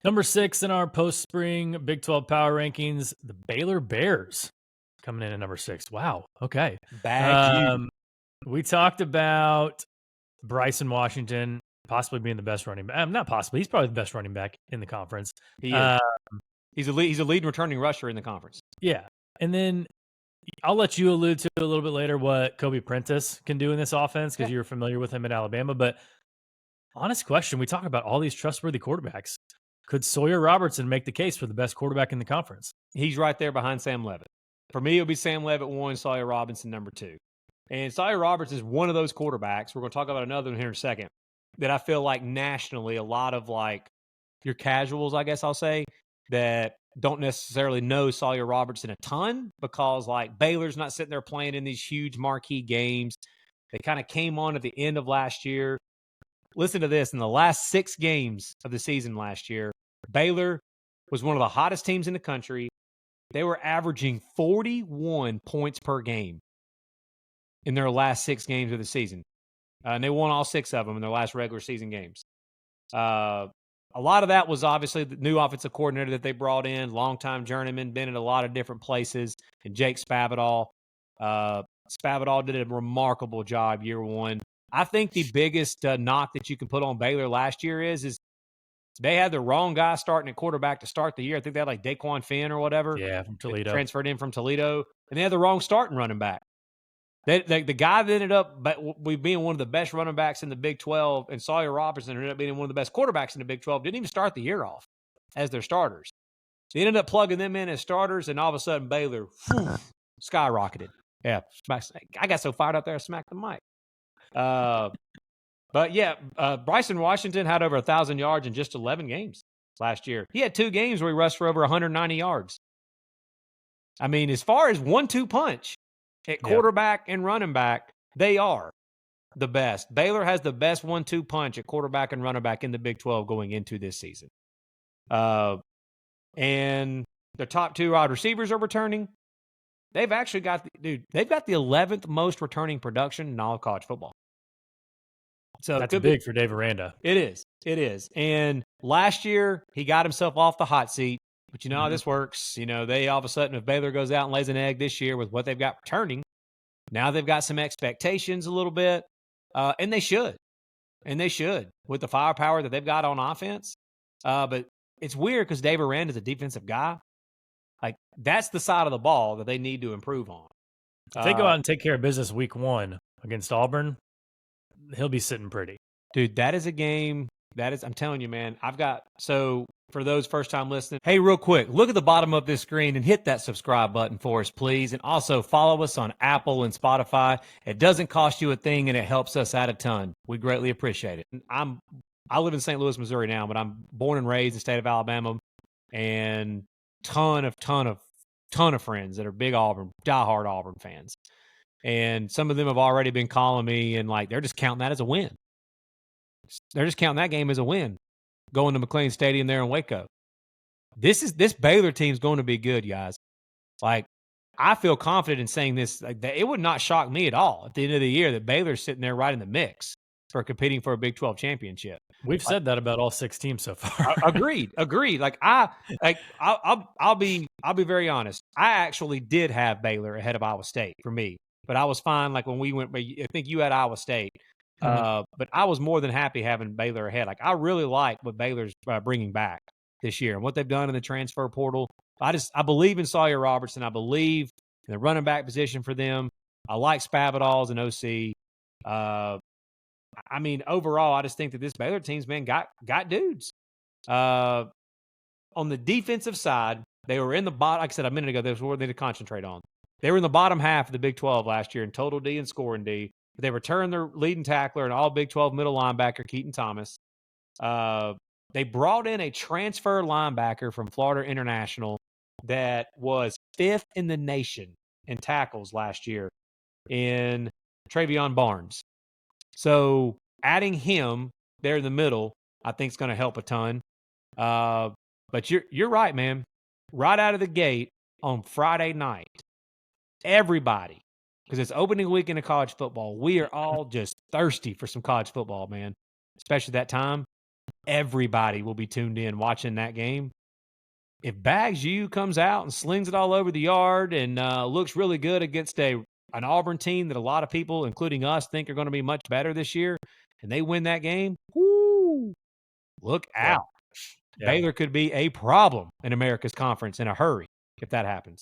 Number 6 in our post-spring Big 12 power rankings, the Baylor Bears coming in at number 6. Wow. Okay. Bag you. We talked about Bryson Washington possibly being the best running back. Not possibly. He's probably the best running back in the conference. He is. He's a lead returning rusher in the conference. Yeah. And then I'll let you allude to a little bit later what Kobe Prentice can do in this offense because you're familiar with him at Alabama. But honest question, we talk about all these trustworthy quarterbacks. Could Sawyer Robertson make the case for the best quarterback in the conference? He's right there behind Sam Levitt. For me, it'll be Sam Levitt 1, Sawyer Robinson number 2. And Sawyer Robertson is one of those quarterbacks. We're going to talk about another one here in a second that I feel like nationally, a lot of like your casuals, I guess I'll say, that don't necessarily know Sawyer Robertson a ton because like Baylor's not sitting there playing in these huge marquee games. They kind of came on at the end of last year. Listen to this. In the last 6 games of the season last year, Baylor was one of the hottest teams in the country. They were averaging 41 points per game in their last 6 games of the season. And they won all 6 of them in their last regular season games. A lot of that was obviously the new offensive coordinator that they brought in, longtime journeyman, been in a lot of different places, and Jake Spavital. Spavital did a remarkable job year 1. I think the biggest knock that you can put on Baylor last year is they had the wrong guy starting at quarterback to start the year. I think they had like Daquan Finn or whatever. Yeah, from Toledo. Transferred in from Toledo. And they had the wrong starting running back. The guy that ended up being one of the best running backs in the Big 12, and Sawyer Robertson ended up being one of the best quarterbacks in the Big 12, didn't even start the year off as their starters. They ended up plugging them in as starters, and all of a sudden Baylor skyrocketed. Yeah, I got so fired up there I smacked the mic. But yeah, Bryson Washington had over 1,000 yards in just 11 games last year. He had 2 games where he rushed for over 190 yards. I mean, as far as 1-2 punch at quarterback and running back, they are the best. Baylor has the best 1-2 punch at quarterback and running back in the Big 12 going into this season. And their top 2 wide receivers are returning. They've actually got they've got the 11th most returning production in all of college football. So that's big for Dave Aranda. It is. It is. And last year, he got himself off the hot seat. But you know how this works. You know, they all of a sudden, if Baylor goes out and lays an egg this year with what they've got returning, now they've got some expectations a little bit. And they should. And they should with the firepower that they've got on offense. But it's weird because Dave Aranda is a defensive guy. Like, that's the side of the ball that they need to improve on. If they go out and take care of business week 1 against Auburn, he'll be sitting pretty. Dude, that is a game. I'm telling you, man, so for those first time listening, hey, real quick, look at the bottom of this screen and hit that subscribe button for us, please. And also follow us on Apple and Spotify. It doesn't cost you a thing and it helps us out a ton. We greatly appreciate it. I live in St. Louis, Missouri now, but I'm born and raised in the state of Alabama, and ton of friends that are big diehard Auburn fans. And some of them have already been calling me and like, they're just counting that as a win. They're just counting that game as a win, going to McLean Stadium there in Waco. This Baylor team's going to be good, guys. Like, I feel confident in saying this. Like, it would not shock me at all at the end of the year that Baylor's sitting there right in the mix for competing for a Big 12 championship. We've said that about all 6 teams so far. Agreed. Like I'll be very honest. I actually did have Baylor ahead of Iowa State for me, but I was fine. Like when we went, I think you had Iowa State. But I was more than happy having Baylor ahead. Like, I really like what Baylor's bringing back this year and what they've done in the transfer portal. I believe in Sawyer Robertson. I believe in the running back position for them. I like Spavital as an OC. I mean, overall, I just think that this Baylor team's, man, got dudes. On the defensive side, they were in the bottom. Like I said a minute ago, that's what they need to concentrate on. They were in the bottom half of the Big 12 last year in total D and scoring D. They returned their leading tackler and all Big 12 middle linebacker, Keaton Thomas. They brought in a transfer linebacker from Florida International that was 5th in the nation in tackles last year in Travion Barnes. So adding him there in the middle, I think is going to help a ton. But you're right, man. Right out of the gate on Friday night, everybody, because it's opening weekend of college football, we are all just thirsty for some college football, man, especially that time. everybody will be tuned in watching that game. If Bags U comes out and slings it all over the yard and looks really good against an Auburn team that a lot of people, including us, think are going to be much better this year, and they win that game, whoo, look Yeah. out. Yeah. Baylor could be a problem in America's conference in a hurry if that happens.